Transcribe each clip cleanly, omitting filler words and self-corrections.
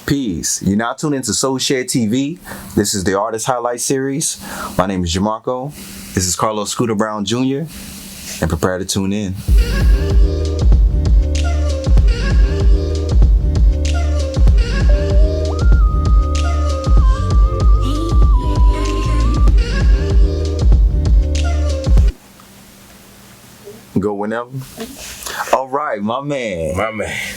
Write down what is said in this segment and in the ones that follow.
Peace. You're now tuned into Soul Share TV. This is the Artist Highlight Series. My name is Jamarco. This is Carlos Scooter Brown Jr. And prepare to tune in. Go whenever. All right, my man.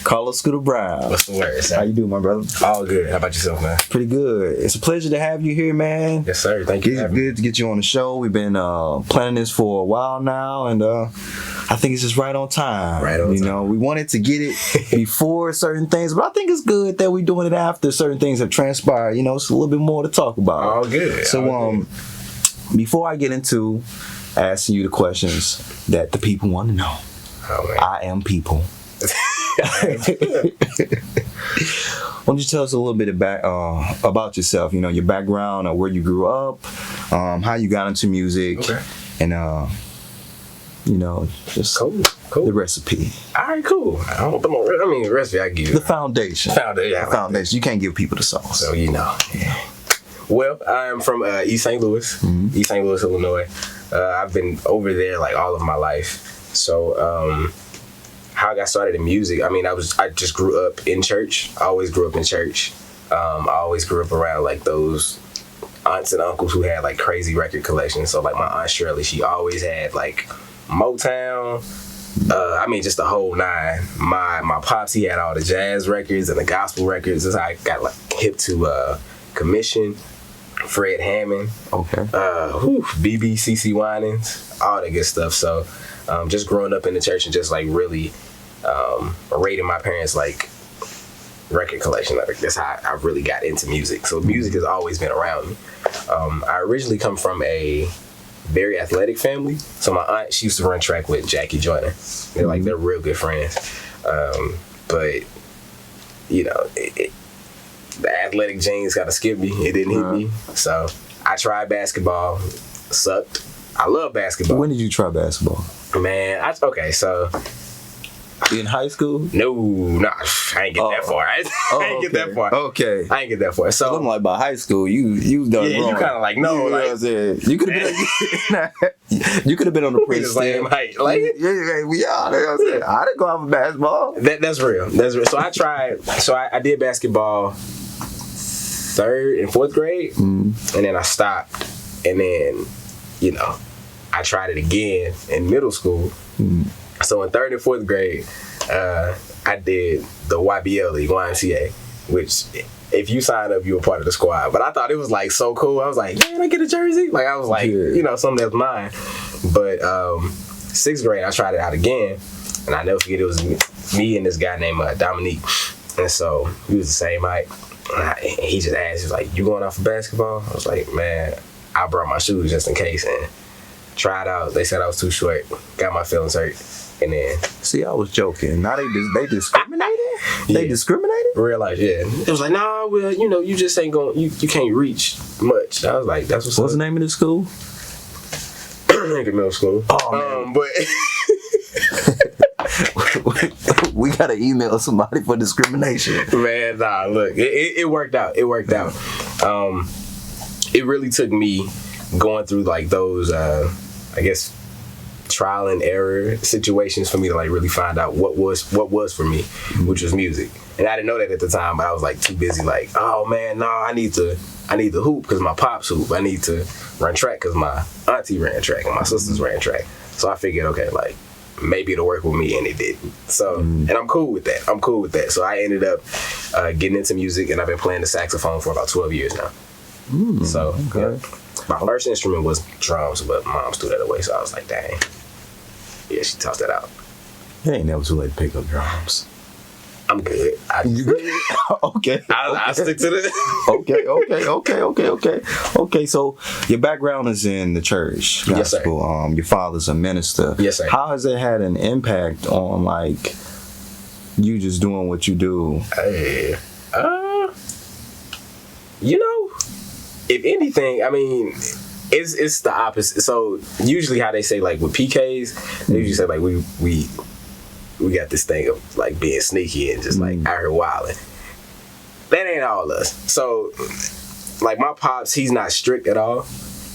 Carlos Scooter Brown. What's the word, sir? How you doing, my brother? All good. How about yourself, man? Pretty good. It's a pleasure to have you here, man. Yes, sir. Thank you. It's good to get you on the show. We've been planning this for a while now, and I think it's just right on time. Right on time. You know, we wanted to get it before certain things, but I think it's good that we're doing it after certain things have transpired. You know, it's a little bit more to talk about. All good. So, before I get into asking you the questions that the people want to know, I am people. Why don't you tell us a little bit about yourself? You know, your background, or where you grew up, how you got into music, and you know, just cool. The recipe. All right, cool. The recipe I give you. The foundation. The foundation. You can't give people the sauce. So you know. Yeah. Well, I'm from East St. Louis, East St. Louis, Illinois. I've been over there like all of my life. So, how I got started in music, I just grew up in church. I always grew up in church. I always grew up around like those aunts and uncles who had like crazy record collections. So like my aunt Shirley, she always had like Motown. Just the whole nine. My pops, he had all the jazz records and the gospel records. That's how I got like hip to Commission, Fred Hammond, BBCC Winans, all that good stuff. So just growing up in the church and just like really raiding my parents' like record collection. Like that's how I really got into music. So music has always been around me. I originally come from a very athletic family. So my aunt, she used to run track with Jackie Joyner. They're real good friends. But you know, the athletic genes kind of skipped me. It didn't hit me. So I tried basketball. Sucked. I love basketball. When did you try basketball? Man, so in high school? No, I ain't get that far. I ain't get that far. Okay. I ain't get that far. So I'm like, by high school, you done wrong. You kind of like, no, you could have been you could have been on the Prince same height. Like, we are. I didn't go out for basketball. That's real. So I tried. So I did basketball 3rd and 4th grade, and then I stopped, and then I tried it again in middle school. So in 3rd and 4th grade, I did the YBL, YMCA, which if you signed up, you were part of the squad. But I thought it was like so cool. I was like, man, I get a jersey. Like I was like, something that's mine. But 6th grade, I tried it out again, and I never forget it was me and this guy named Dominique. And so we was the same height. And he just asked, he was like, you going out for basketball? I was like, man, I brought my shoes just in case, and tried out. They said I was too short. Got my feelings hurt. And then I was joking. Now they discriminated? They discriminated? Real life, yeah. It was like, nah, well, you just ain't going, you can't reach much. I was like, that's what's the name of the school? Lincoln Middle School. Oh, man. But we gotta email somebody for discrimination. Man, nah, look, it worked out. It worked out. It really took me going through like those, I guess, trial and error situations for me to like really find out what was for me, which was music. And I didn't know that at the time, but I was like too busy like, oh man, no, I need to hoop because my pops hoop. I need to run track because my auntie ran track and my sisters ran track. So I figured, okay, like maybe it'll work with me, and it didn't. So, and I'm cool with that. So I ended up getting into music, and I've been playing the saxophone for about 12 years now. So yeah. My first instrument was drums, but Mom threw that away, so I was like, dang. Yeah, she tossed that out. It ain't never too late to pick up drums. I'm good. You good? Okay. I stick to this. Okay, so your background is in the church. Gospel. Yes, sir. Your father's a minister. Yes, sir. How has it had an impact on like you just doing what you do? Hey, if anything, it's the opposite. So usually how they say like with PKs, they usually say like we got this thing of like being sneaky and just like out here wilding. that ain't all us. So, like, my pops, he's not strict at all.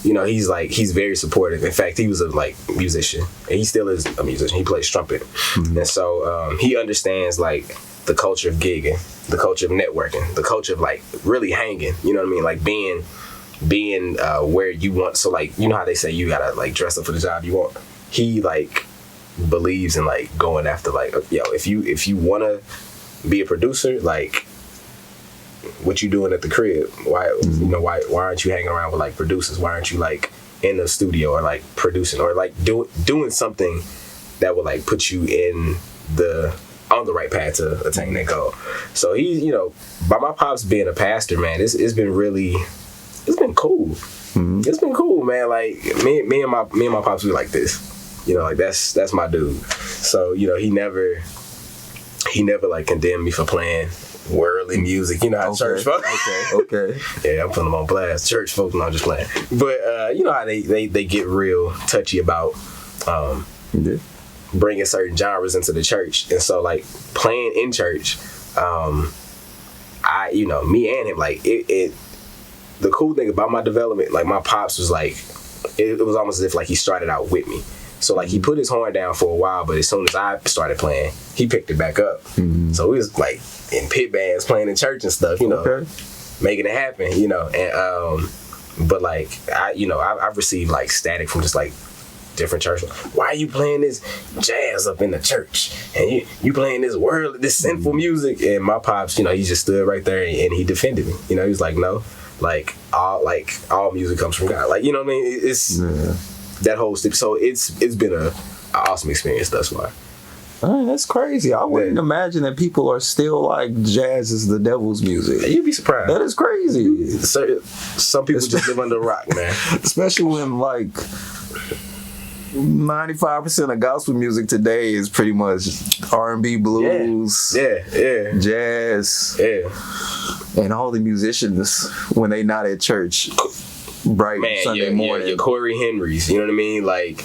You know, he's very supportive. In fact, he was a musician, and he still is a musician. He plays trumpet, and so he understands like the culture of gigging, the culture of networking, the culture of like really hanging. You know what I mean? Like being where you want. So like, you know how they say you gotta like dress up for the job you want. He like believes in like going after like, yo, if you wanna be a producer, like, what you doing at the crib? Why aren't you hanging around with like producers? Why aren't you like in the studio or like producing or like doing something that will like put you on the right path to attain that goal? So he's, you know, by my pops being a pastor, man, it's been cool. Mm-hmm. It's been cool, man. Like me and my pops be like this, you know, like that's my dude. So, you know, he never like condemned me for playing worldly music, you know how church folk. Okay. Yeah, I'm putting them on blast. Church folk, no, I'm just playing. But you know how they get real touchy about bringing certain genres into the church, and so like playing in church, you know, me and him, like it. The cool thing about my development, like my pops was like, it was almost as if like he started out with me. So like he put his horn down for a while, but as soon as I started playing, he picked it back up. Mm-hmm. So we was like in pit bands playing in church and stuff, you know, making it happen, you know. And but like I've received like static from just like different churches. Why are you playing this jazz up in the church? And you playing this sinful music? And my pops, you know, he just stood right there and he defended me. You know, he was like, no, like all music comes from God. Like, you know what I mean? It's that whole step. So it's been an awesome experience thus far. Man, that's crazy. I wouldn't imagine that people are still like jazz is the devil's music. You'd be surprised. That is crazy. Some people just live under a rock, man. Especially when like 95% of gospel music today is pretty much R&B, blues, jazz, and all the musicians when they not at church bright Sunday morning. Your Corey Henrys, you know what I mean? Like,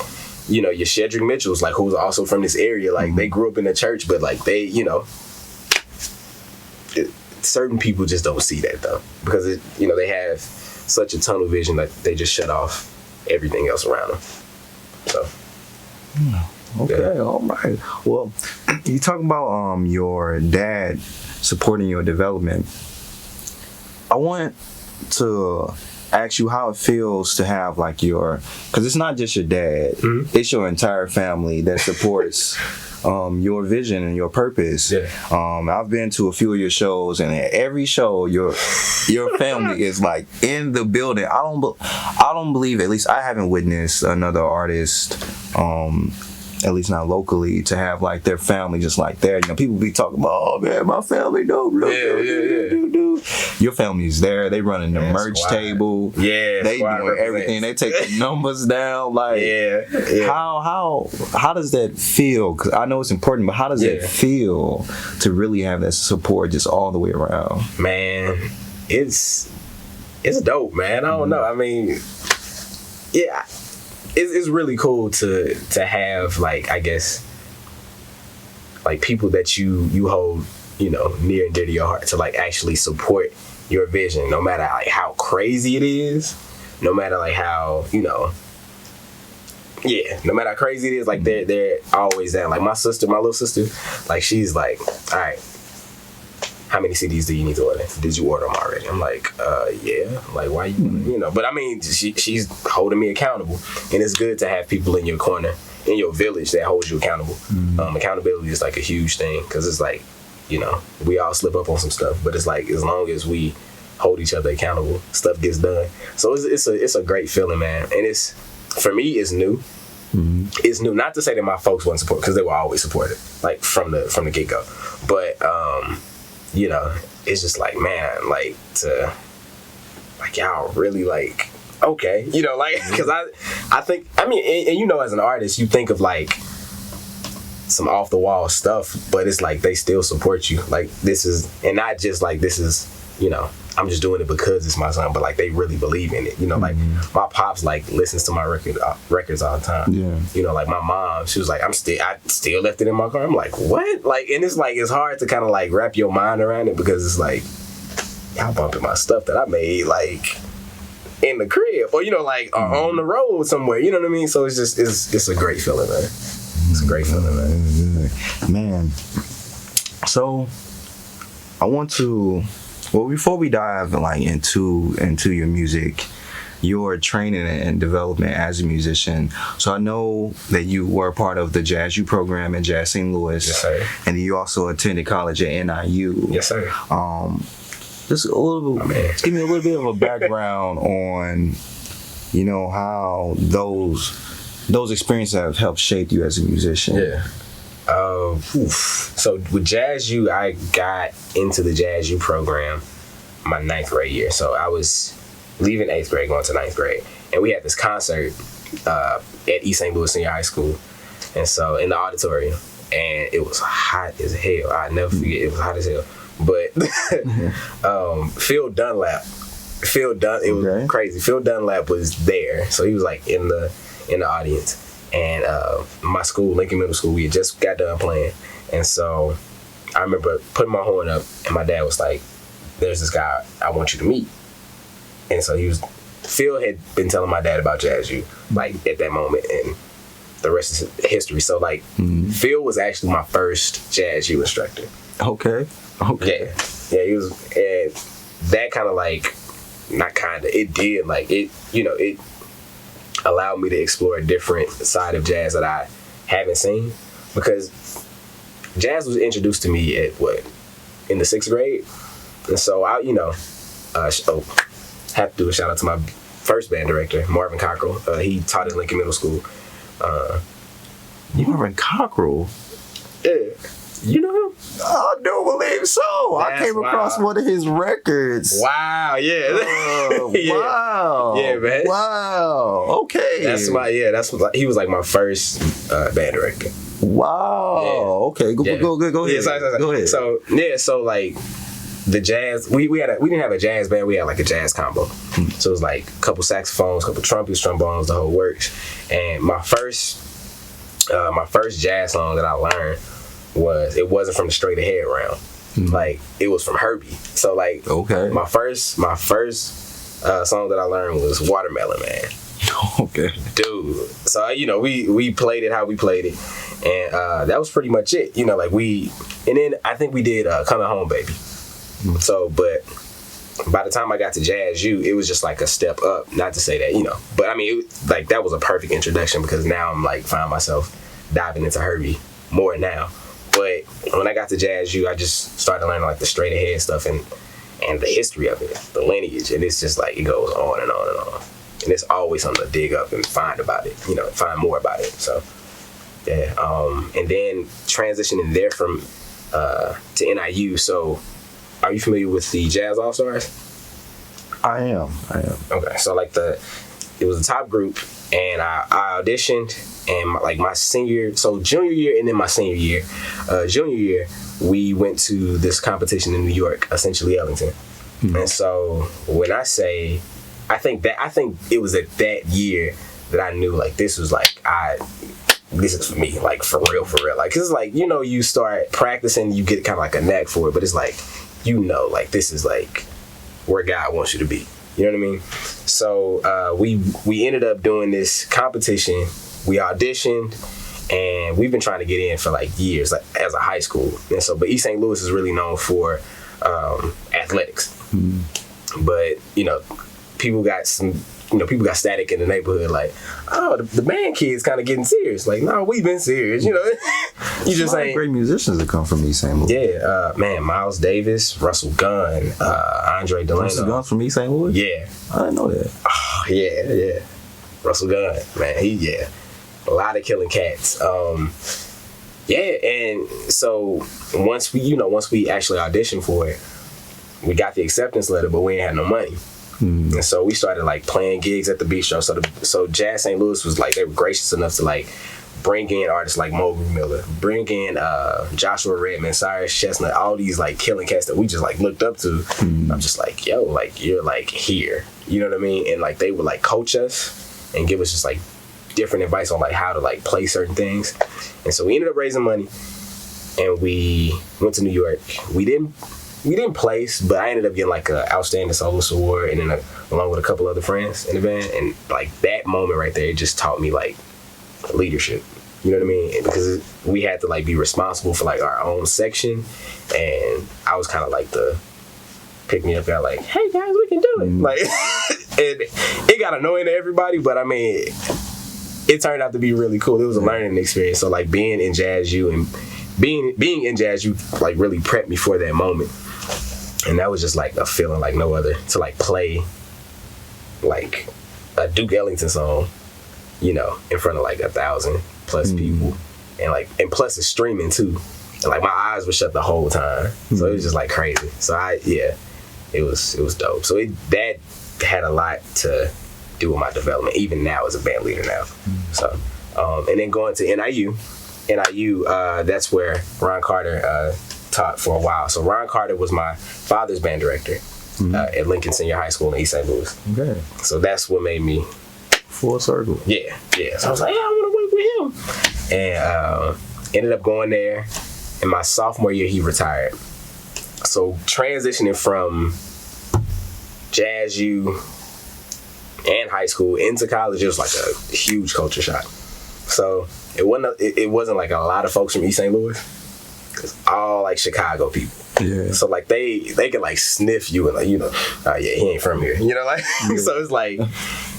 you know, your Shedrick Mitchells, like, who's also from this area, like, they grew up in the church, but, like, they, you know, certain people just don't see that, though, because, you know, they have such a tunnel vision that they just shut off everything else around them. So. Okay, all right. Well, you talking about your dad supporting your development. I want to ask you how it feels to have like because it's not just your dad, it's your entire family that supports your vision and your purpose. I've been to a few of your shows, and at every show your family is like in the building. I don't believe, at least I haven't witnessed another artist, at least not locally, to have like their family just like there. You know, people be talking about, oh man, my family dope. Your family's there. They running the merch table. They doing everything. They take the numbers down. Like, how does that feel? Because I know it's important, but how does it feel to really have that support just all the way around? Man, it's dope, man. I don't know. I mean, it's really cool to have, like, I guess, like people that you hold, you know, near and dear to your heart, to like actually support your vision, no matter like how crazy it is, no matter like how, you know, no matter how crazy it is, like they're always there. Like my little sister, like she's like, all right, how many CDs do you need to order? Did you order them already? I'm like, yeah. Like, why you know? But I mean, she's holding me accountable, and it's good to have people in your corner, in your village, that holds you accountable. Accountability is like a huge thing, because it's like, you know, we all slip up on some stuff, but it's like, as long as we hold each other accountable, stuff gets done. So it's a great feeling, man. And it's, for me, it's new. It's new. Not to say that my folks wouldn't support, because they were always supportive, like from the get go. But you know, it's just like, man, like y'all really like, okay, you know, like, because I think, I mean, and you know, as an artist, you think of like some off the wall stuff, but it's like they still support you. Like, this is, and not just like, this is, you know, I'm just doing it because it's my son, but like they really believe in it. You know, like my pops like listens to my records all the time. You know, like my mom, she was like, I still left it in my car. I'm like, what? Like, and it's like, it's hard to kind of like wrap your mind around it, because it's like, y'all bumping my stuff that I made like in the crib, or like on the road somewhere. You know what I mean? So it's just it's a great feeling, man. It's a great feeling, man. So I want to, well, before we dive like into your music, your training and development as a musician. So I know that you were part of the Jazz U program at Jazz St. Louis. Yes, sir. And you also attended college at NIU. Yes, sir. Just a little, just give me a little bit of a background on, how those experiences have helped shape you as a musician. Yeah. So with Jazz U, I got into the Jazz U program my 9th grade year. So I was leaving 8th grade, going to 9th grade. And we had this concert at East St. Louis Senior High School. And so in the auditorium. And it was hot as hell. I'll never forget, it was hot as hell. But Phil Dunlap, it was crazy. Phil Dunlap was there. So he was like in the audience. And my school, Lincoln Middle School, we had just got done playing. And so I remember putting my horn up, and my dad was like, there's this guy I want you to meet. And so Phil had been telling my dad about Jazz U, like at that moment, and the rest is history. So like, Phil was actually my first Jazz U instructor. Okay. Yeah, he was, and that kind of like, not kind of, it did, like, it allowed me to explore a different side of jazz that I haven't seen, because jazz was introduced to me at in the 6th grade. And so I, have to do a shout out to my first band director, Marvin Cockrell. He taught at Lincoln Middle School. Marvin Cockrell? Yeah. You know him? I don't believe so. I came across one of his records. Wow, yeah. Yeah. Wow. Yeah, man. Wow. Okay. He was like my first band director. Wow. Yeah. Okay. Go ahead. Yeah, sorry. Go ahead. So like the jazz, we didn't have a jazz band, we had like a jazz combo. So it was like a couple saxophones, a couple trumpets, trombones, the whole works. And my first jazz song that I learned it wasn't from the straight ahead round. Like it was from Herbie. So like my first song that I learned was Watermelon Man. Okay. Dude. So we played it how we played it. And that was pretty much it. And then I think we did Coming Home Baby. So but by the time I got to Jazz U, it was just like a step up. Not to say that, but I mean that was a perfect introduction, because now I'm like find myself diving into Herbie more now. But when I got to Jazz U, I just started learning like the straight ahead stuff and the history of it, the lineage, and it's just like it goes on and on and on. And it's always something to dig up and find about it, find more about it. So yeah, and then transitioning there from to NIU. So are you familiar with the Jazz All Stars? I am. Okay, so like it was a top group, and I auditioned. And my senior, so junior year and then my senior year. Junior year, we went to this competition in New York, essentially Ellington. And so when I say, I think it was at that year that I knew like this was like this is for me, like for real. Like, 'cause it's like, you start practicing, you get kind of like a knack for it, but it's like, like this is like where God wants you to be. You know what I mean? So we ended up doing this competition. We auditioned, and we've been trying to get in for like years, like as a high school. And so, but East St. Louis is really known for athletics. But people got static in the neighborhood, like, oh, the band kids kind of getting serious. Like, no, we've been serious. You just ain't. Great musicians that come from East St. Louis. Yeah, man, Miles Davis, Russell Gunn, Andre Delano. Russell Gunn from East St. Louis. Yeah, I didn't know that. Oh, yeah. Russell Gunn, man, a lot of killing cats. And so once we actually auditioned for it, we got the acceptance letter, but we ain't had no money. And so we started like playing gigs at the bistro. So Jazz St. Louis was like, they were gracious enough to like bring in artists like Moby Miller, bring in Joshua Redman, Cyrus Chestnut, all these like killing cats that we just like looked up to. I'm just like, yo, like you're like here, you know what I mean? And like they would like coach us and give us just like different advice on like how to like play certain things. And so we ended up raising money, and we went to New York. We didn't we didn't place, but I ended up getting like a outstanding soloist award, and then along with a couple other friends in the band, and like that moment right there, it just taught me like leadership. You know what I mean? Because we had to like be responsible for like our own section, and I was kind of like the pick me up guy, like, hey guys, we can do it. Like, and it got annoying to everybody, but I mean, it turned out to be really cool. It was a learning experience. So like being in Jazz U and being in Jazz U like really prepped me for that moment, and that was just like a feeling like no other, to like play like a Duke Ellington song, you know, in front of like 1,000+ people, and like, and plus it's streaming too, and like my eyes were shut the whole time, so it was just like crazy. So it was dope. So that had a lot to do with my development, even now as a band leader now. So and then going to NIU, that's where Ron Carter taught for a while. So Ron Carter was my father's band director at Lincoln Senior High School in East St. Louis. Okay. So that's what made me full circle. Yeah. So I was like, yeah, I want to work with him, and ended up going there. In my sophomore year, he retired. So transitioning from Jazz U and high school into college, it was like a huge culture shock. So it wasn't like a lot of folks from East St. Louis. It's all like Chicago people. Yeah. So like they can like sniff you and like, you know, yeah, he ain't from here. You know, like so it's like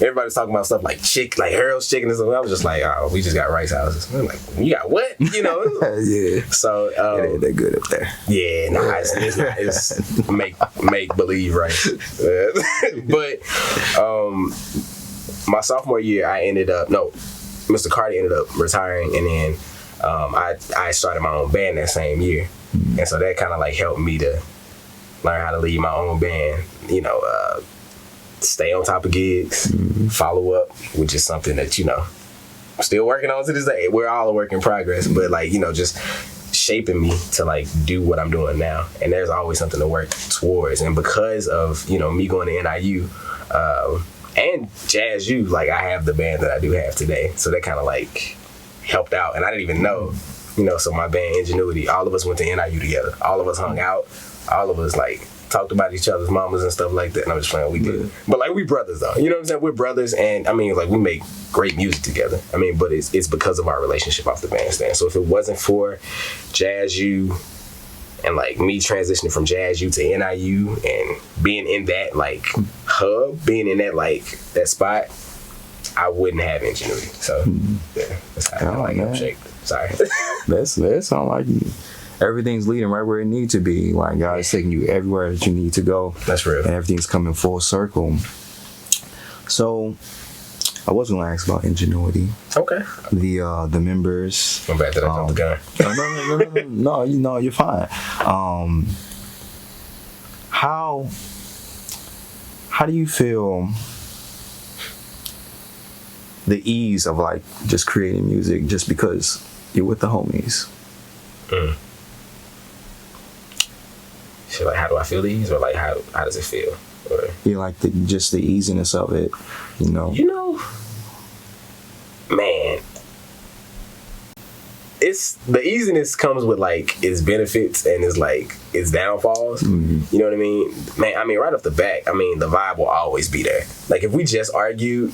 everybody's talking about stuff like Harold's Chicken and stuff. I was just like, oh, we just got rice houses. I'm like, you got what? You know? Yeah. So it ain't that good up there. Yeah, nah, it's make believe rice. But my sophomore year, Mr. Carter ended up retiring, and then I started my own band that same year. And so that kind of like helped me to learn how to lead my own band, you know, stay on top of gigs, follow up, which is something that, you know, I'm still working on to this day. We're all a work in progress, but like, you know, just shaping me to like do what I'm doing now. And there's always something to work towards. And because of, you know, me going to NIU and Jazz U, like I have the band that I do have today. So that kind of like helped out. And I didn't even know. You know, so my band Ingenuity, all of us went to NIU together. All of us hung out. All of us like talked about each other's mamas and stuff like that. And I'm just playing, we did. But like we brothers though. You know what I'm saying? We're brothers, and I mean like we make great music together. I mean, but it's because of our relationship off the bandstand. So if it wasn't for Jazz U and like me transitioning from Jazz U to NIU and being in that like hub, being in that like that spot, I wouldn't have Ingenuity. So yeah, that's how I like I'm shaped. Sorry. That sounds like everything's leading right where it needs to be. Like God is taking you everywhere that you need to go. That's real. And everything's coming full circle. So I was gonna ask about Ingenuity. Okay. The members. I'm bad that I jumped the gun. No, you're fine. How do you feel the ease of like just creating music just because you're with the homies? So like, how do I feel the ease, or like how does it feel? Or you like just the easiness of it, you know? You know, man, it's the easiness comes with like its benefits and its like its downfalls. You know what I mean? Man, I mean right off the bat, I mean the vibe will always be there. Like if we just argued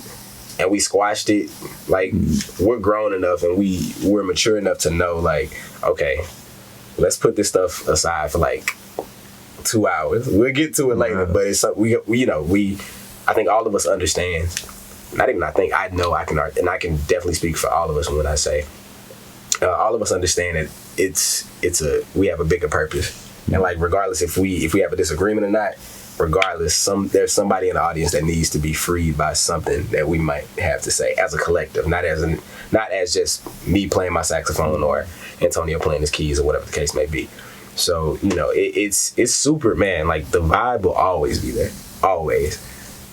and we squashed it, like we're grown enough and we're mature enough to know like, okay, let's put this stuff aside for like 2 hours. We'll get to it later, but it's something I think all of us understand. Not even I think, I know I can, and I can definitely speak for all of us when I say all of us understand that we have a bigger purpose, and like regardless if we have a disagreement or not, regardless, there's somebody in the audience that needs to be freed by something that we might have to say as a collective, not as just me playing my saxophone or Antonio playing his keys or whatever the case may be. So, you know, it's super, man, like the vibe will always be there, always.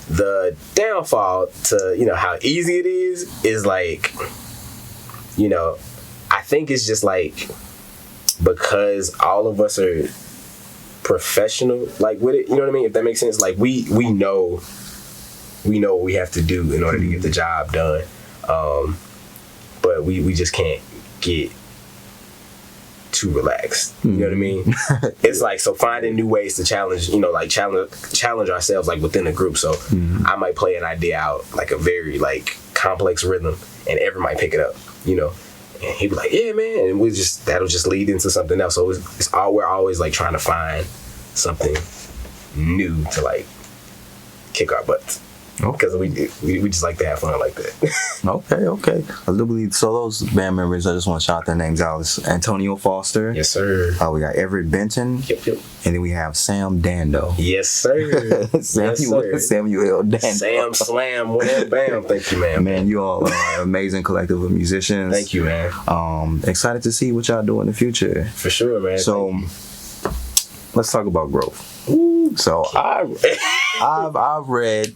The downfall to, you know, how easy it is like, you know, I think it's just like because all of us are professional like with it, you know what I mean, if that makes sense. Like we know what we have to do in order to get the job done, but we just can't get too relaxed. You know what I mean? It's like, so finding new ways to challenge, you know, like challenge ourselves like within a group. So I might play an idea out like a very like complex rhythm, and everyone might pick it up, you know. And he'd be like, yeah, man, and that'll just lead into something else. So we're always like trying to find something new to like kick our butts. Because we just like to have fun like that. Okay. I do believe, so those band members, I just want to shout their names out. It's Antonio Foster. Yes, sir. We got Everett Benton. Yep. And then we have Sam Dando. Yes, sir. Samuel Dando. Sam Slam, whatever, bam. Thank you, man. Man, you all are an amazing collective of musicians. Thank you, man. Excited to see what y'all do in the future. For sure, man. So, let's talk about growth. Ooh, so, I've read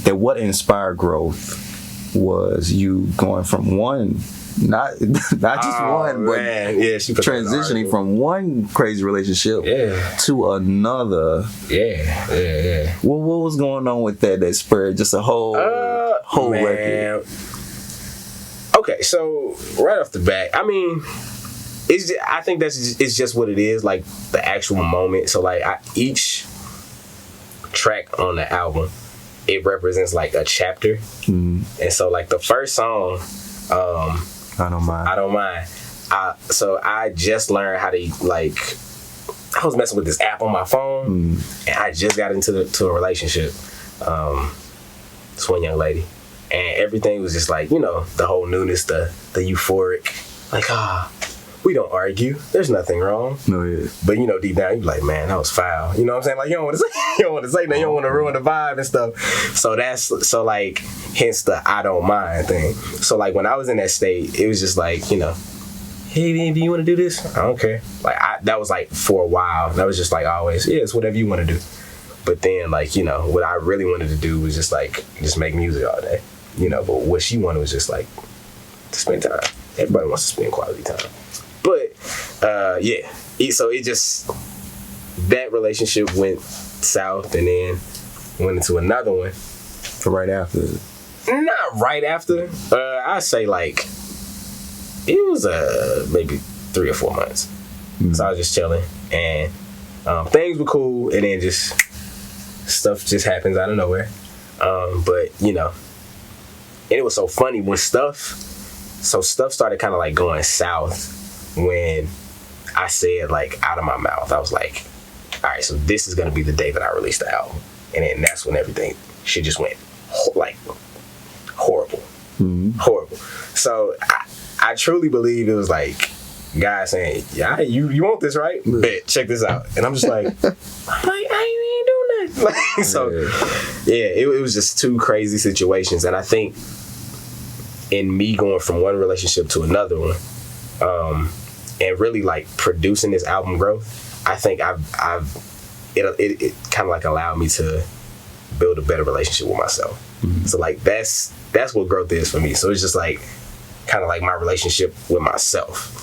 that what inspired growth was you going from one, not just one, but transitioning from one crazy relationship to another. Yeah. Well, what was going on with that spurred just a whole record? Okay, so right off the bat, I mean, I think it's just what it is, like the actual moment. So like each track on the album, it represents like a chapter. And so like the first song, I don't mind. So I just learned how to like, I was messing with this app on my phone, and I just got into a relationship. This one young lady, and everything was just like, you know, the whole newness, the euphoric, like we don't argue. There's nothing wrong. No, yeah. But you know, deep down, you're like, man, that was foul. You know what I'm saying? Like, you don't want to say that. You don't want to ruin the vibe and stuff. So like, hence the I don't mind thing. So like, when I was in that state, it was just like, you know, hey, man, do you want to do this? I don't care. Like, that was like for a while. That was just like always, yeah, it's whatever you want to do. But then, like, you know, what I really wanted to do was just like, just make music all day. You know, but what she wanted was just like to spend time. Everybody wants to spend quality time. But so it just, that relationship went south, and then went into another one. For right after? Not right after. I'd say like it was maybe 3 or 4 months. So I was just chilling, and things were cool, and then just stuff just happens out of nowhere. But you know, and it was so funny when stuff started kind of like going south. When I said like out of my mouth, I was like, all right, so this is gonna be the day that I release the album. And then that's when everything, shit just went like horrible. Horrible. So I truly believe it was like God saying, yeah, you want this, right? Bet, check this out. And I'm just like, I ain't doing nothing. Like, so yeah, it was just two crazy situations. And I think in me going from one relationship to another one, and really like producing this album Growth, I think it kind of like allowed me to build a better relationship with myself. So like that's what growth is for me. So it's just like kind of like my relationship with myself.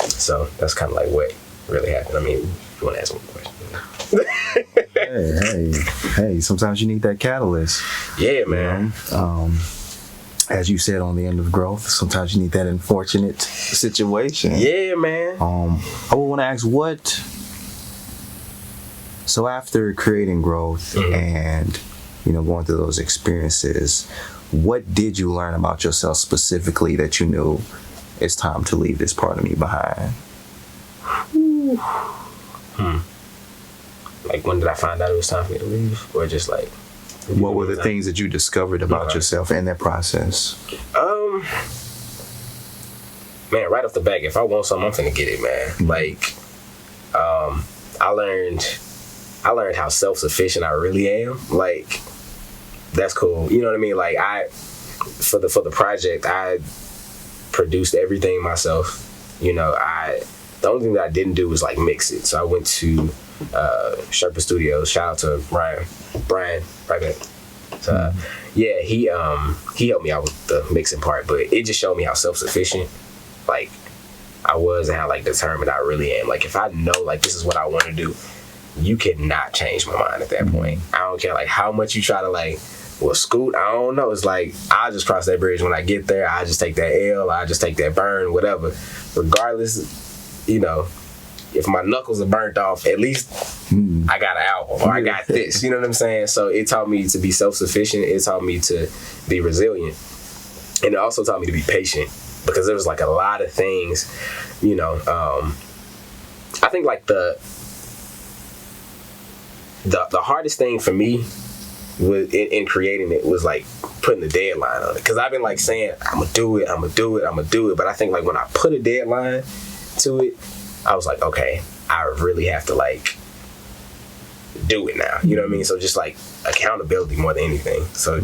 So that's kind of like what really happened. I mean, if you want to ask me a question. hey, sometimes you need that catalyst. Yeah, man. As you said on the end of Growth, sometimes you need that unfortunate situation. Yeah, man. I would want to ask so after creating Growth and, you know, going through those experiences, what did you learn about yourself specifically that you knew it's time to leave this part of me behind? Like, when did I find out it was time for me to leave? Or just like, what were the things that you discovered about yourself in that process? Man, right off the back, if I want something, I'm finna get it, man. Like, I learned how self-sufficient I really am. Like, that's cool. You know what I mean? Like, for the project, I produced everything myself. You know, the only thing that I didn't do was like mix it. So I went to Sherpa Studios. Shout out to Brian, right back. So yeah, he helped me out with the mixing part, but it just showed me how self-sufficient like I was and how like determined I really am. Like, if I know like this is what I want to do, you cannot change my mind at that point. I don't care like how much you try to like, well, scoot, I don't know. It's like, I'll just cross that bridge when I get there. I just take that L, I just take that burn, whatever. Regardless, you know, if my knuckles are burnt off, at least I got an album, or I got this. You know what I'm saying? So it taught me to be self-sufficient. It taught me to be resilient. And it also taught me to be patient, because there was like a lot of things, you know. I think like the hardest thing for me was in creating it was like putting a deadline on it, because I've been like saying I'm gonna do it, but I think like when I put a deadline to it, I was like, okay, I really have to like do it now. You know what I mean? So just like accountability more than anything. So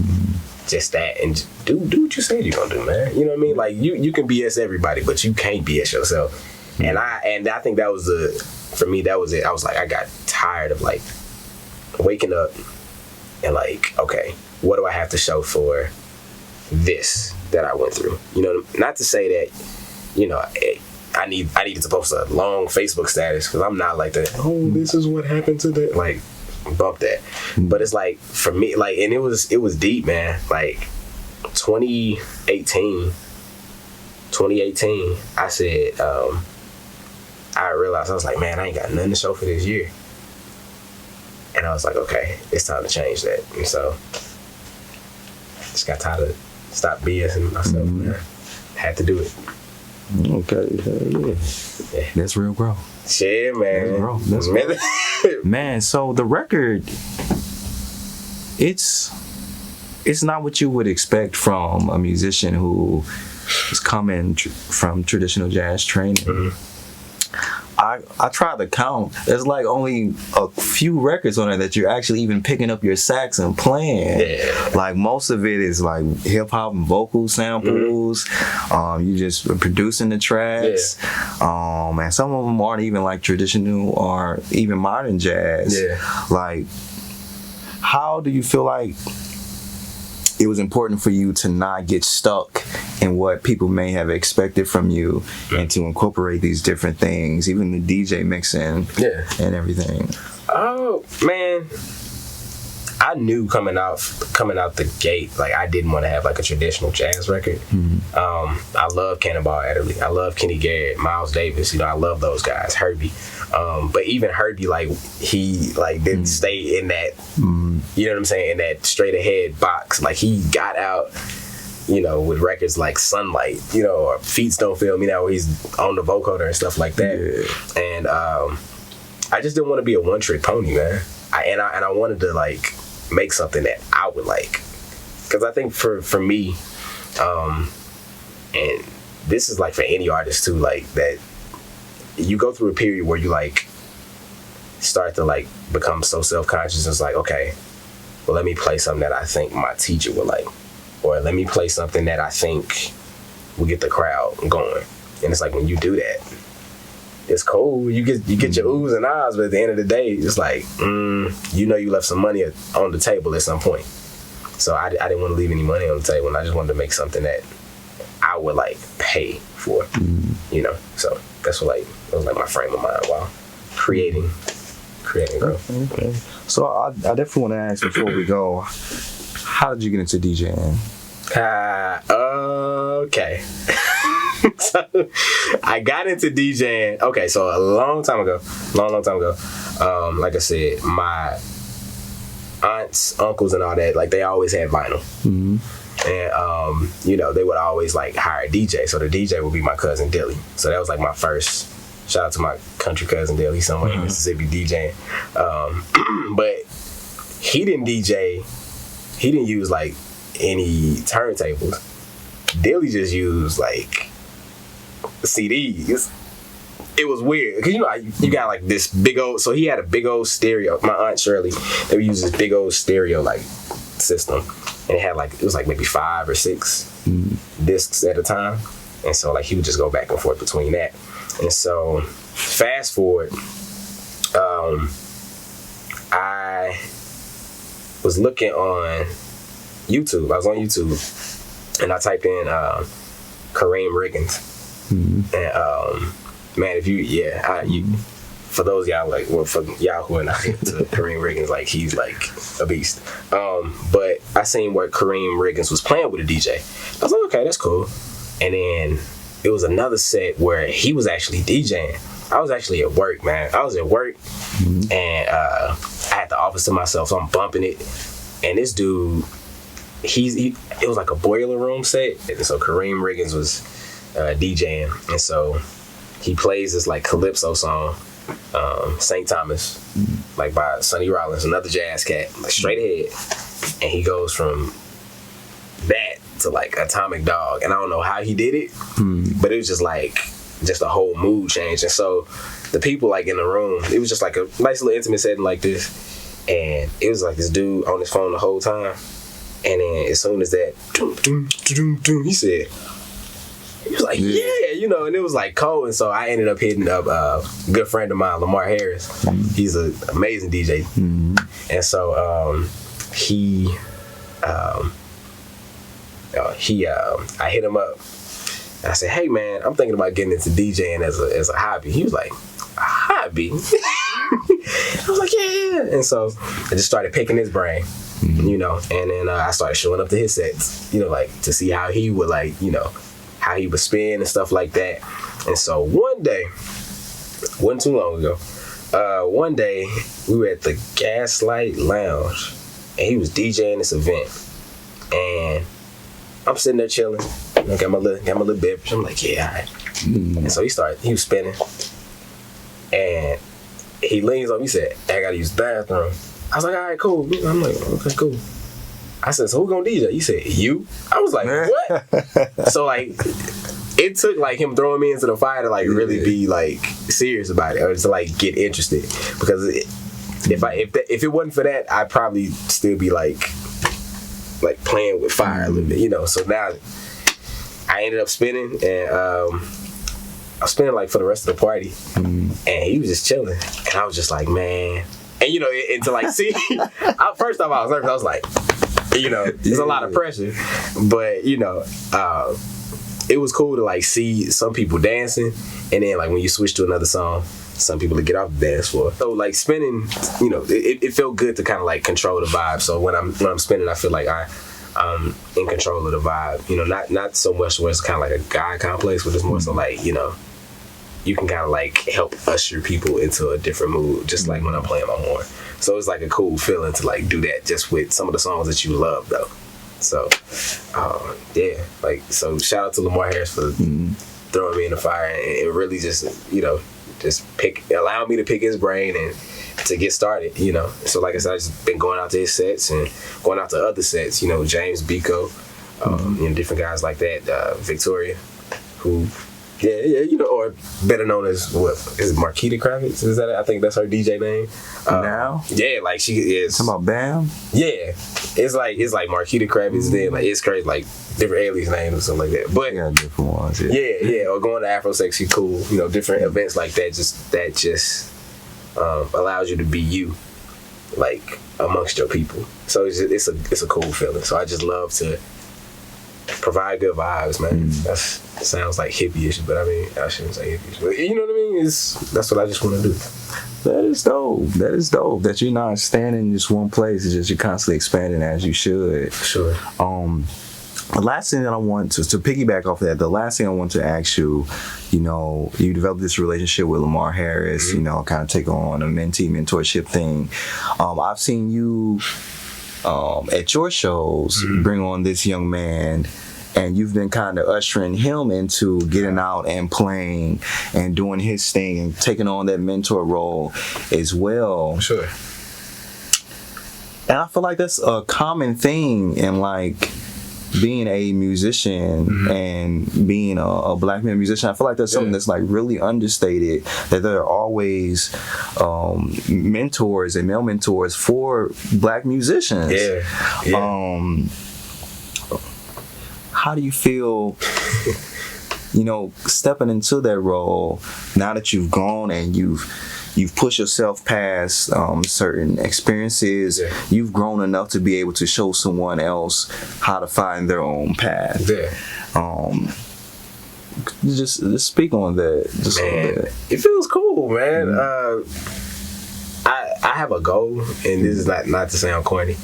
just that, and do what you said you're gonna do, man. You know what I mean? Like you can BS everybody, but you can't BS yourself. And I think that was for me, that was it. I was like, I got tired of like waking up and like, okay, what do I have to show for this that I went through? You know, not to say that, you know, I needed to post a long Facebook status, because I'm not like that. Oh, this is what happened today. Like, bump that. But it's like, for me, like, and it was deep, man. Like 2018, I said, I realized, I was like, man, I ain't got nothing to show for this year. And I was like, okay, it's time to change that. And so just got tired of stop BSing myself, man. Had to do it. Okay, yeah. That's real growth. Shit, man. That's real. Man, so the record, it's not what you would expect from a musician who is coming from traditional jazz training. Mm-hmm. I tried to count. There's like only a few records on it that you're actually even picking up your sax and playing. Yeah. Like most of it is like hip hop and vocal samples. Mm-hmm. You just producing the tracks. Yeah. And some of them aren't even like traditional or even modern jazz. Yeah. Like, how do you feel like it was important for you to not get stuck in what people may have expected from you, and to incorporate these different things, even the DJ mixing and everything? Oh, man. I knew coming out the gate, like I didn't want to have like a traditional jazz record. Mm-hmm. I love Cannonball Adderley. I love Kenny Garrett, Miles Davis. You know, I love those guys. Herbie. But even Herbie, like he like didn't stay in that, you know what I'm saying, in that straight ahead box. Like he got out, you know, with records like Sunlight, you know, or Feet Don't Fail Me Now, where he's on the vocoder and stuff like that. Yeah. And I just didn't want to be a one trick pony, man. I wanted to like make something that I would like, because I think for me, and this is like for any artist too, like that you go through a period where you like start to like become so self-conscious. It's like, okay, well, let me play something that I think my teacher would like, or let me play something that I think will get the crowd going. And it's like, when you do that, it's cool. You get your oohs and ahs, but at the end of the day, it's like, you know, you left some money on the table at some point. So I didn't want to leave any money on the table, and I just wanted to make something that I would like pay for, you know. So that's what that was like my frame of mind while creating growth. Okay. So I definitely want to ask before we go, how did you get into DJing? Okay. So I got into DJing. Okay, so a long time ago. Like I said, my aunts, uncles, and all that, like they always had vinyl. Mm-hmm. And you know, they would always like hire a DJ. So the DJ would be my cousin Dilly. So that was like my first. Shout out to my country cousin Dilly. He's somewhere in Mississippi DJing. But he didn't DJ. He didn't use like any turntables. Dilly just used like CDs. It was weird because, you know, you got like this big old. So he had a big old stereo. My aunt Shirley, they would use this big old stereo like system, and it was like maybe 5 or 6 discs at a time. And so like he would just go back and forth between that. And so fast forward, I was looking on YouTube. I was on YouTube, and I typed in Kareem Riggins. And man, for those y'all like, well, for y'all who are not into Kareem Riggins, like he's like a beast. But I seen where Kareem Riggins was playing with a DJ. I was like, okay, that's cool. And then it was another set where he was actually DJing. I was actually at work, man. I was at work, and I had the office to myself, so I'm bumping it. And this dude, it was like a boiler room set, and so Kareem Riggins was DJing, and so he plays this like calypso song, St. Thomas, like by Sonny Rollins, another jazz cat, like straight ahead, and he goes from that to like Atomic Dog, and I don't know how he did it, but it was just a whole mood change. And so the people like in the room, it was just like a nice little intimate setting like this, and it was like this dude on his phone the whole time, and then as soon as that he said, he was like, yeah, you know, and it was like cold. And so I ended up hitting up a good friend of mine, Lamar Harris. He's an amazing DJ. And so I hit him up. And I said, hey man, I'm thinking about getting into DJing as a hobby. He was like, a hobby? I was like, yeah. And so I just started picking his brain, you know, and then I started showing up to his sets, you know, like to see how he would like, you know, how he would spin and stuff like that. And so one day, wasn't too long ago, one day we were at the Gaslight Lounge and he was DJing this event, and I'm sitting there chilling. I got my little beverage. I'm like, yeah, all right. And so he was spinning, and he leans on me, he said, I gotta use the bathroom. I was like, all right, cool. I'm like, okay, cool. I said, so who gonna DJ? He said, you? I was like, what? So like, it took like him throwing me into the fire to like really be like serious about it, or to like get interested. Because if it wasn't for that, I'd probably still be like playing with fire a little bit, you know. So now I ended up spinning, and I was spinning like for the rest of the party, and he was just chilling, and I was just like, man. And you know, and to like see, first off I was nervous. I was like, you know, there's a lot of pressure, but you know, it was cool to like see some people dancing, and then like when you switch to another song, some people to get off the dance floor. So like spinning, you know, it felt good to kind of like control the vibe. So when I'm spinning, I feel like I'm in control of the vibe. You know, not so much where it's kind of like a God complex, but it's more so like, you know, you can kind of like help usher people into a different mood, just like when I'm playing my horn. So it's like a cool feeling to like do that just with some of the songs that you love though. So yeah, like, so shout out to Lamar Harris for throwing me in the fire and really just, you know, just allowing me to pick his brain and to get started, you know. So like I said, I just been going out to his sets and going out to other sets, you know, James Biko, you know, different guys like that, Victoria, who, yeah, you know, or better known as, what, is it Marquita Kravitz? Is that, I think that's her DJ name. Now? Yeah, like she is. Talking about Bam? Yeah. It's like Marquita Kravitz, then like it's crazy, like different alias names or something like that. But yeah, different ones. Yeah, or going to Afro Sexy Cool, you know, different events like that. Just allows you to be you, like amongst your people. So it's a cool feeling. So I just love to provide good vibes, man. That sounds like hippie-ish, but I mean, I shouldn't say hippie-ish. But you know what I mean? That's what I just want to do. That is dope. That you're not standing in just one place. It's just you're constantly expanding as you should. Sure. The last thing that I want to piggyback off of that, the last thing I want to ask you, you know, you developed this relationship with Lamar Harris, you know, kind of take on a mentorship thing. I've seen you at your shows bring on this young man, and you've been kind of ushering him into getting out and playing and doing his thing and taking on that mentor role as well. Sure. And I feel like that's a common thing in like being a musician and being a black man musician. I feel like that's something that's like really understated, that there are always mentors and male mentors for black musicians. How do you feel, you know, stepping into that role now that you've gone and you've pushed yourself past certain experiences? You've grown enough to be able to show someone else how to find their own path. Just speak on that just a little bit. It feels cool, man. I have a goal, and this is not to sound corny,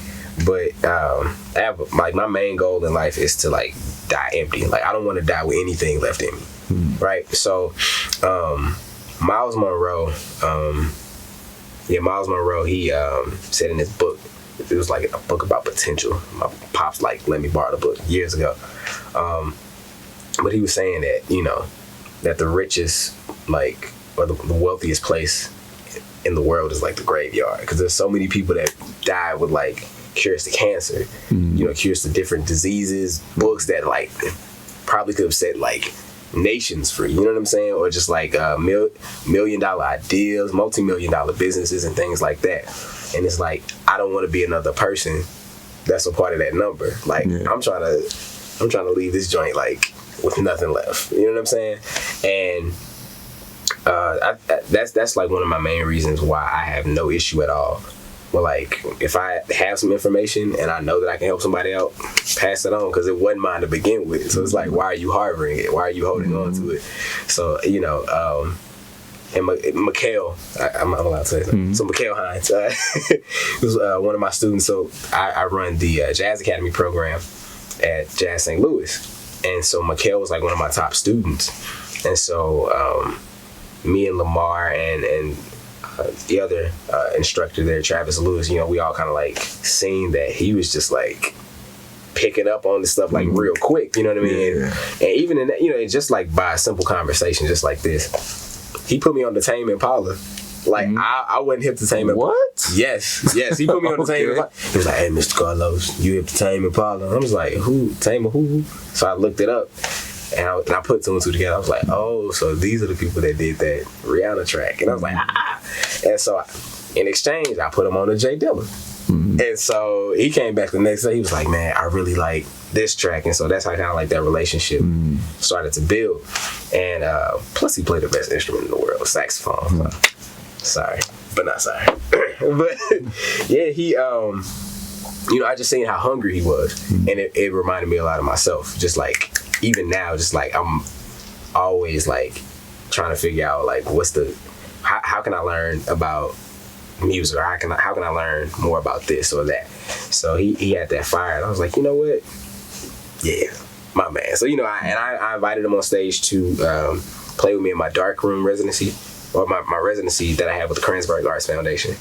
but I have like my main goal in life is to like die empty. Like I don't want to die with anything left in me. right? So, Miles Monroe, Miles Monroe, he said in his book, it was like a book about potential. My pops like let me borrow the book years ago, but he was saying that that the richest or the wealthiest place in the world is like the graveyard, because there's so many people that die with like cures to cancer, cures to different diseases, books that like probably could have set like nations free, you know what I'm saying? Or just like million-dollar ideas, multi-million-dollar businesses and things like that. And it's like, I don't want to be another person that's a part of that number. Like, I'm trying to leave this joint like with nothing left. You know what I'm saying? And that's like one of my main reasons why I have no issue at all. But like, if I have some information and I know that I can help somebody out, pass it on, because it wasn't mine to begin with. So it's like, why are you harboring it? Why are you holding on to it? So and Mikhail, I'm allowed to say that. So Mikhail Hines was one of my students. So I run the Jazz Academy program at Jazz St. Louis, and so Mikhail was like one of my top students. And so me and Lamar and the other instructor there, Travis Lewis, we all kind of like seen that he was just like picking up on this stuff like real quick, you know what I mean? Yeah. And even in that, just like by a simple conversation just like this, he put me on the Tame Impala. Like, I wasn't hip to Tame Impala. What? Yes, he put me on the Tame Impala. He was like, hey, Mr. Carlos, you hip to Tame Impala? I was like, who? Tame who? So I looked it up. And I put two and two together. I was like, oh, so these are the people that did that Rihanna track. And I was like, And so in exchange, I put him on the J Dilla. And so he came back the next day. He was like, man, I really like this track. And so that's how kind of like that relationship started to build. And plus he played the best instrument in the world, saxophone. Sorry, but not sorry. But yeah, he, I just seen how hungry he was. And it reminded me a lot of myself. Just like, even now, just like I'm always like trying to figure out like how can I learn about music, or how can I learn more about this or that. So he had that fire, and I was like, you know what? Yeah, my man. So I invited him on stage to play with me in my darkroom residency, or my residency that I had with the Kranzberg Arts Foundation.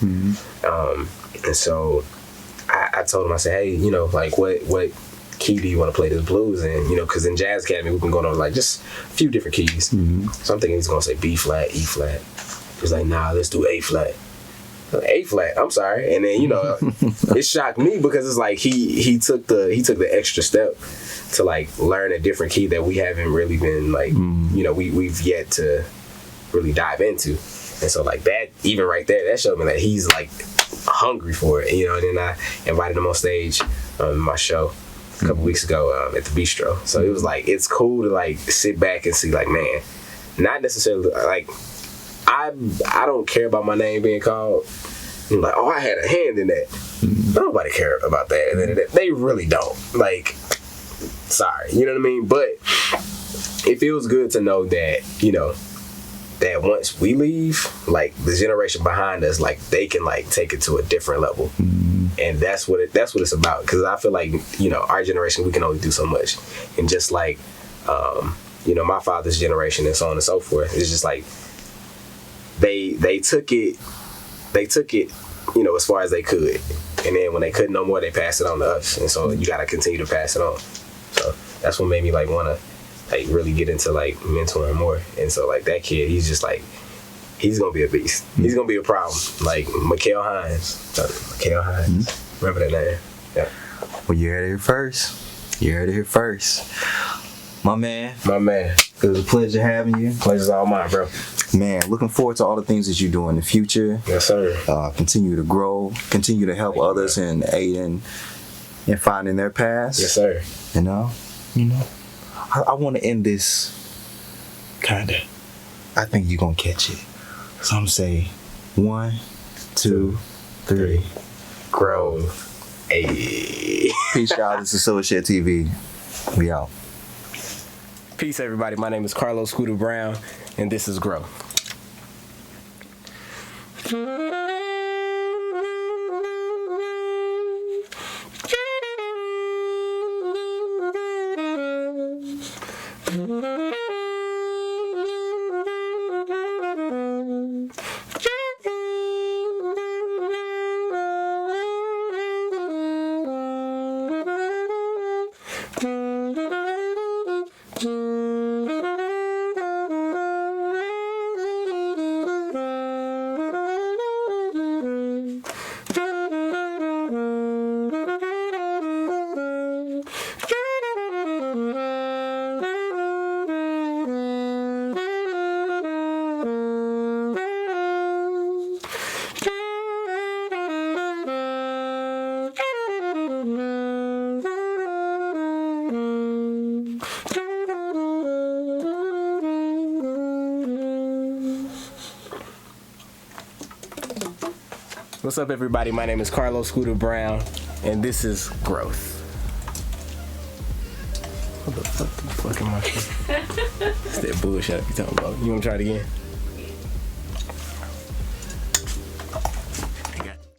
And so I told him, I said, hey, like what key do you want to play this blues in? Because in Jazz Academy we've been going over like just a few different keys. So I'm thinking he's gonna say B flat, E flat. He's like, nah, let's do A flat. A flat, I'm sorry. And then it shocked me, because it's like he took the extra step to like learn a different key that we haven't really been like we've yet to really dive into. And so like that, even right there, that showed me that he's like hungry for it. And then I invited him on stage in my show a couple weeks ago at the Bistro. So it was like, it's cool to like sit back and see like, man, not necessarily like I don't care about my name being called. I'm like, oh, I had a hand in that. Nobody care about that. They really don't. Like, sorry, you know what I mean? But it feels good to know that, that once we leave, like the generation behind us, like they can like take it to a different level. And that's what it's about. Because I feel like, our generation, we can only do so much. And just like, my father's generation and so on and so forth, it's just like, they took it, as far as they could. And then when they couldn't no more, they passed it on to us. And so you got to continue to pass it on. So that's what made me like want to like really get into like mentoring more. And so like that kid, he's just like, he's going to be a beast. He's going to be a problem. Like Mikhail Hines. Remember that name? Yeah. Well, you heard it here first. My man. It was a pleasure having you. Pleasure's all mine, bro. Man, looking forward to all the things that you do in the future. Yes, sir. Continue to grow. Continue to help others and aid in finding their paths. Yes, sir. I want to end this kinda. I think you're gonna catch it. So I'm gonna say 1, 2, 3. Grow. Hey. Peace, y'all. This is Associate TV. We out. Peace, everybody. My name is Carlos Scooter Brown, and this is Grow. What's up, everybody? My name is Carlos Scooter Brown, and this is Growth. What the fuck am I? It's that bullshit I be talking about. You wanna try it again?